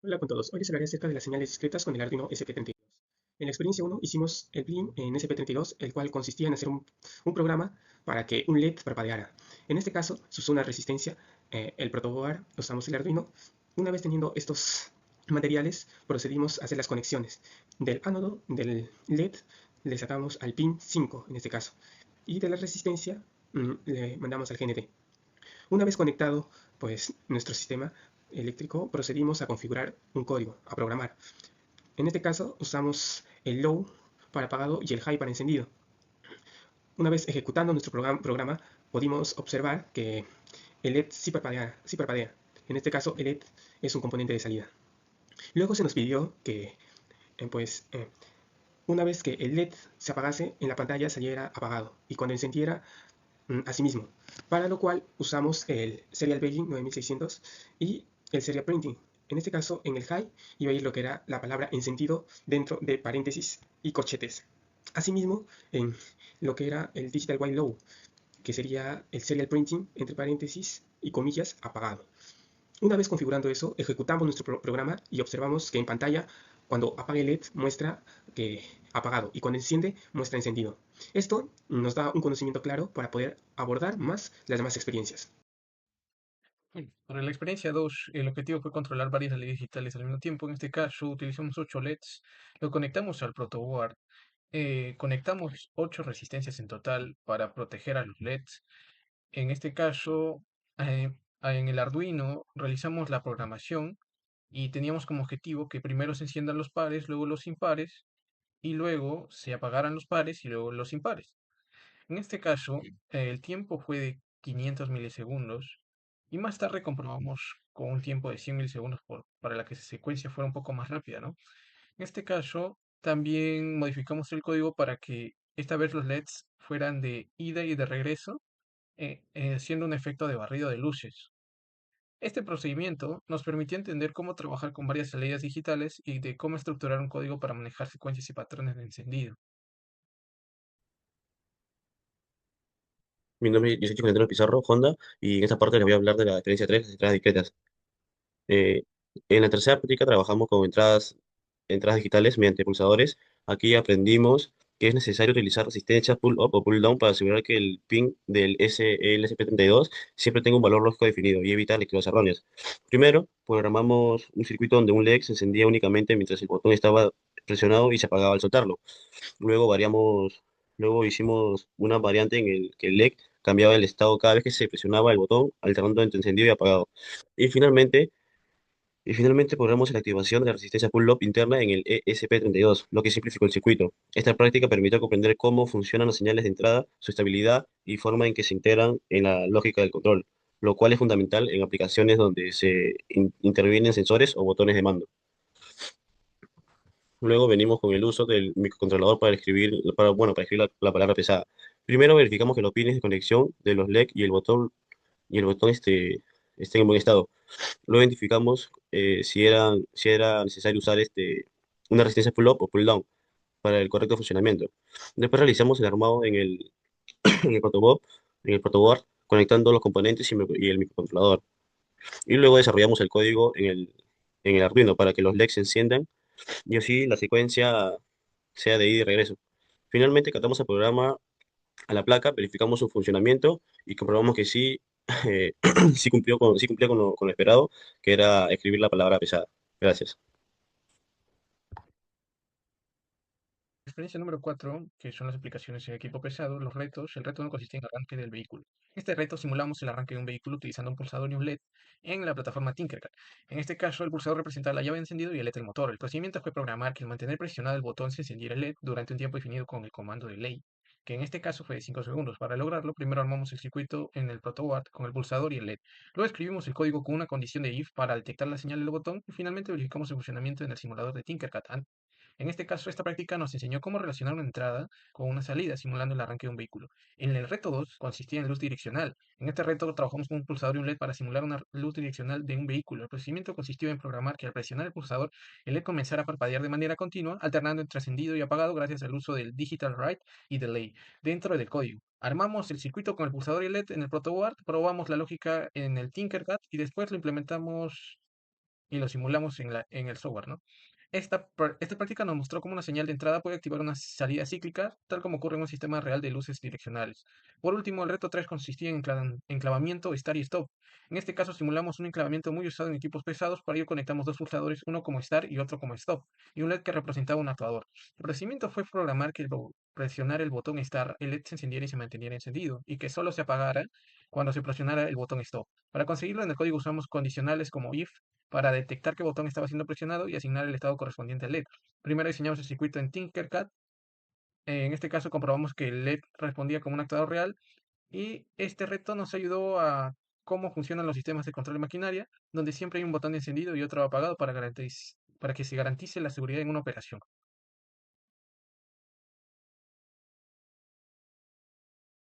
Hola con todos, hoy les hablaré acerca de las señales discretas con el Arduino SP32. En la experiencia 1 hicimos el BLIN en SP32, el cual consistía en hacer un programa para que un LED parpadeara. En este caso se usó una resistencia, el protoboard, usamos el Arduino. Una vez teniendo estos materiales, procedimos a hacer las conexiones. Del ánodo del LED le sacamos al pin 5 en este caso, y de la resistencia le mandamos al GND. Una vez conectado pues, nuestro sistema eléctrico, procedimos a configurar un código, a programar. En este caso usamos el low para apagado y el high para encendido. Una vez ejecutando nuestro programa pudimos observar que el LED sí parpadea. En este caso el LED es un componente de salida. Luego se nos pidió que pues, una vez que el LED se apagase, en la pantalla saliera apagado y cuando encendiera, asimismo, para lo cual usamos el Serial Paging 9600 y el Serial Printing. En este caso, en el high iba a ir lo que era la palabra encendido dentro de paréntesis y corchetes. Asimismo, en lo que era el Digital White Low, que sería el Serial Printing entre paréntesis y comillas apagado. Una vez configurando eso, ejecutamos nuestro programa y observamos que en pantalla, cuando apaga el LED, muestra que apagado y cuando enciende, muestra encendido. Esto nos da un conocimiento claro para poder abordar más las demás experiencias. Bueno, para la experiencia 2, el objetivo fue controlar varias redes digitales al mismo tiempo. En este caso, utilizamos 8 LEDs, lo conectamos al protoboard, conectamos 8 resistencias en total para proteger a los LEDs. En este caso, en el Arduino realizamos la programación y teníamos como objetivo que primero se enciendan los pares, luego los impares, y luego se apagaran los pares y luego los impares. En este caso, el tiempo fue de 500 milisegundos y más tarde comprobamos con un tiempo de 100 milisegundos para la que la secuencia fuera un poco más rápida, ¿no? En este caso, también modificamos el código para que esta vez los LEDs fueran de ida y de regreso, haciendo un efecto de barrido de luces. Este procedimiento nos permitió entender cómo trabajar con varias salidas digitales y de cómo estructurar un código para manejar secuencias y patrones de encendido. Mi nombre es Yosechi Valentino Pizarro, Honda, y en esta parte les voy a hablar de la experiencia 3, las entradas discretas. Eh, en la tercera práctica trabajamos con entradas digitales mediante pulsadores. Aquí aprendimos que es necesario utilizar resistencias pull-up o pull-down para asegurar que el pin del SLSP32 siempre tenga un valor lógico definido y evitar lecturas erróneas. Primero, programamos un circuito donde un LED se encendía únicamente mientras el botón estaba presionado y se apagaba al soltarlo. Luego luego hicimos una variante en el que el LED cambiaba el estado cada vez que se presionaba el botón, alternando entre encendido y apagado. Y finalmente, programamos la activación de la resistencia pull-up interna en el ESP32, lo que simplificó el circuito. Esta práctica permitió comprender cómo funcionan las señales de entrada, su estabilidad y forma en que se integran en la lógica del control, lo cual es fundamental en aplicaciones donde se intervienen sensores o botones de mando. Luego venimos con el uso del microcontrolador para escribir la palabra pesada. Primero verificamos que los pines de conexión de los LED y el botón estén en buen estado. Luego identificamos si era necesario usar una resistencia pull-up o pull-down para el correcto funcionamiento. Después realizamos el armado en el protoboard, conectando los componentes y el microcontrolador. Y luego desarrollamos el código en el Arduino para que los LEDs se enciendan y así la secuencia sea de ida y regreso. Finalmente, catamos el programa a la placa, verificamos su funcionamiento y comprobamos que sí, eh, sí cumplía con lo esperado, que era escribir la palabra pesada. Gracias. Experiencia número 4, que son las aplicaciones en equipo pesado, los retos. El reto no consiste en el arranque del vehículo. En este reto simulamos el arranque de un vehículo utilizando un pulsador y un LED en la plataforma Tinkercad. En este caso, el pulsador representa la llave de encendido y el LED el motor. El procedimiento fue programar que al mantener presionado el botón se encendiera el LED durante un tiempo definido con el comando de ley, que en este caso fue de 5 segundos. Para lograrlo, primero armamos el circuito en el protoboard con el pulsador y el LED. Luego escribimos el código con una condición de if para detectar la señal del botón y finalmente verificamos el funcionamiento en el simulador de Tinkercad. En este caso, esta práctica nos enseñó cómo relacionar una entrada con una salida, simulando el arranque de un vehículo. En el reto 2 consistía en luz direccional. En este reto trabajamos con un pulsador y un LED para simular una luz direccional de un vehículo. El procedimiento consistió en programar que al presionar el pulsador, el LED comenzara a parpadear de manera continua, alternando entre encendido y apagado gracias al uso del Digital Write y Delay dentro del código. Armamos el circuito con el pulsador y el LED en el protoboard, probamos la lógica en el Tinkercad y después lo implementamos y lo simulamos en el software, ¿no? Esta práctica nos mostró cómo una señal de entrada puede activar una salida cíclica, tal como ocurre en un sistema real de luces direccionales. Por último, el reto 3 consistía en enclavamiento, start y stop. En este caso simulamos un enclavamiento muy usado en equipos pesados, para ello conectamos dos pulsadores, uno como start y otro como stop, y un LED que representaba un actuador. El procedimiento fue programar que presionar el botón start, el LED se encendiera y se manteniera encendido, y que solo se apagara cuando se presionara el botón stop. Para conseguirlo en el código usamos condicionales como if, para detectar qué botón estaba siendo presionado y asignar el estado correspondiente al LED. Primero diseñamos el circuito en Tinkercad. En este caso comprobamos que el LED respondía como un actuador real, y este reto nos ayudó a cómo funcionan los sistemas de control de maquinaria, donde siempre hay un botón encendido y otro apagado para que se garantice la seguridad en una operación.